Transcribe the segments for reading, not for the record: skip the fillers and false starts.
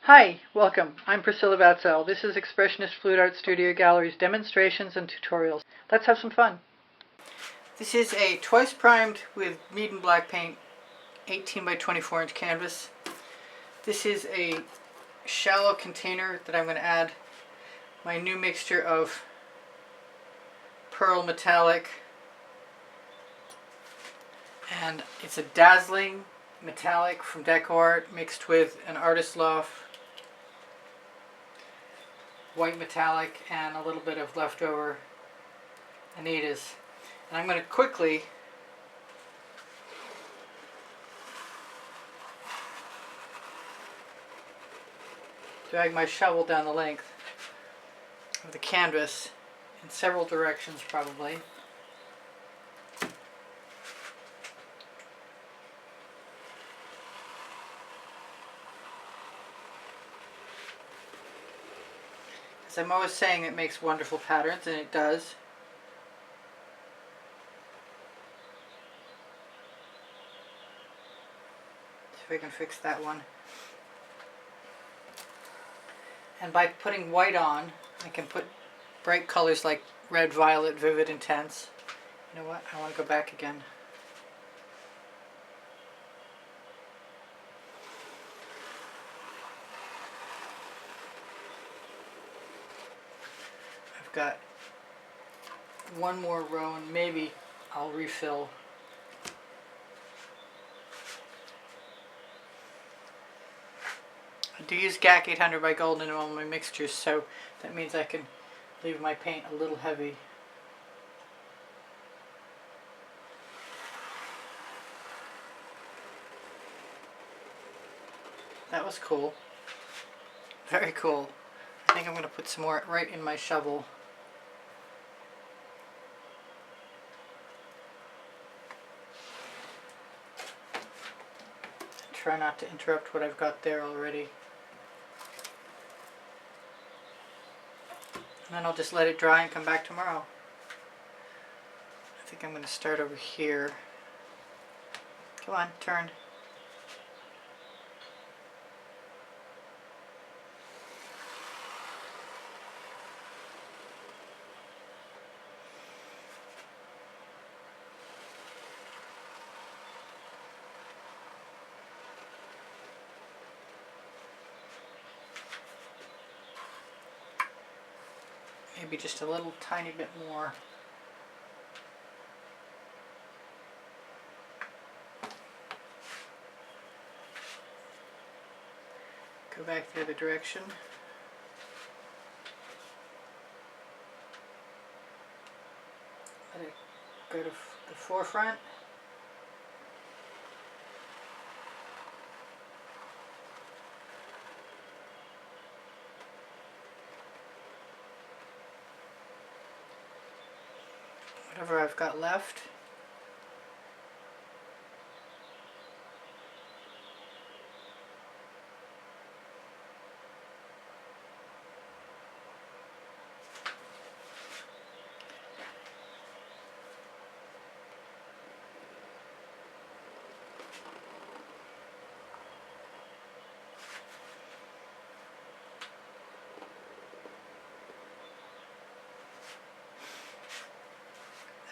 Hi, welcome. I'm Priscilla Batzell. This is Expressionist Fluid Art Studio Gallery's demonstrations and tutorials. Let's have some fun. This is a twice primed with Meeden black paint 18 by 24 inch canvas. This is a shallow container that I'm going to add my new mixture of pearl metallic, and it's a dazzling metallic from Deco mixed with an Artist Loft white metallic and a little bit of leftover Anitas. And I'm going to quickly drag my shovel down the length of the canvas in several directions probably. As I'm always saying, it makes wonderful patterns, and it does. See if I can fix that one. And by putting white on, I can put bright colors like red, violet, vivid, intense. You know what? I want to go back again. I've got one more row and maybe I'll refill. I do use GAC 800 by Golden in all my mixtures, so that means I can leave my paint a little heavy. That was cool. Very cool. I think I'm going to put some more right in my shovel. Try not to interrupt what I've got there already. And then I'll just let it dry and come back tomorrow. I think I'm going to start over here. Come on, turn. Maybe just a little tiny bit more. Go back the other direction. Let it go to the forefront. Whatever I've got left.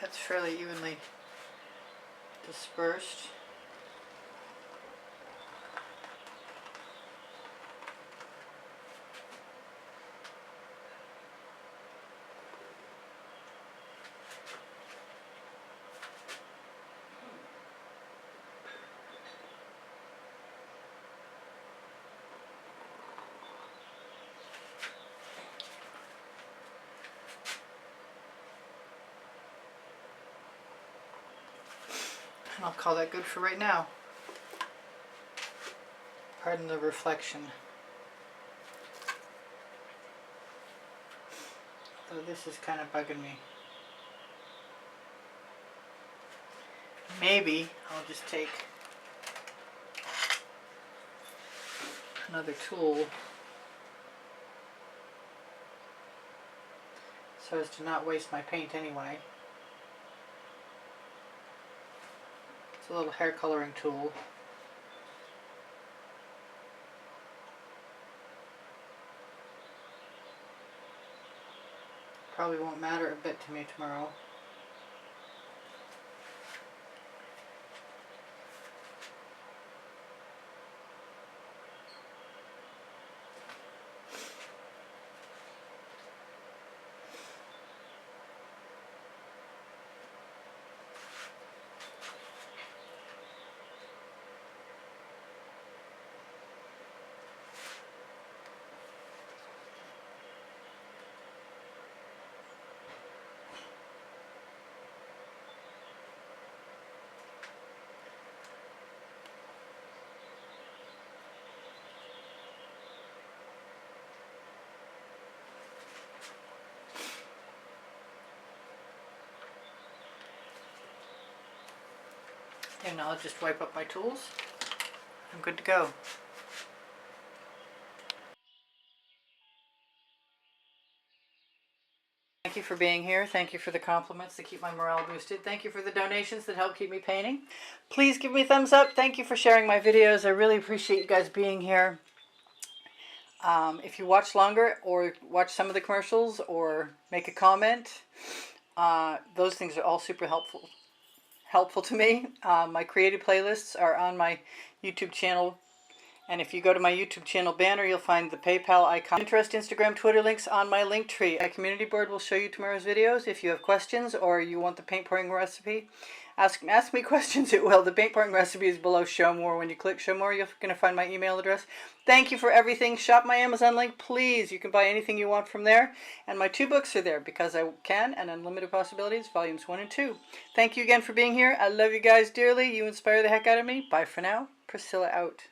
That's fairly evenly dispersed. And I'll call that good for right now. Pardon the reflection. Although this is kind of bugging me. Maybe I'll just take another tool so as to not waste my paint anyway. It's a little hair coloring tool. probably won't matter a bit to me tomorrow. And now I'll just wipe up my tools. I'm good to go. Thank you for being here. Thank you for the compliments that keep my morale boosted. Thank you for the donations that help keep me painting. Please give me a thumbs up. Thank you for sharing my videos. I really appreciate you guys being here. If you watch longer or watch some of the commercials or make a comment, those things are all super helpful to me. My creative playlists are on my YouTube channel. And if you go to my YouTube channel banner, you'll find the PayPal icon. Pinterest, Instagram, Twitter links on my link tree. My community board will show you tomorrow's videos. If you have questions or you want the paint pouring recipe, ask me questions. It will. The paint pouring recipe is below Show More. When you click Show More, you're going to find my email address. Thank you for everything. Shop my Amazon link, please. You can buy anything you want from there. And my 2 books are there, Because I Can and Unlimited Possibilities, volumes 1 and 2. Thank you again for being here. I love you guys dearly. You inspire the heck out of me. Bye for now. Priscilla out.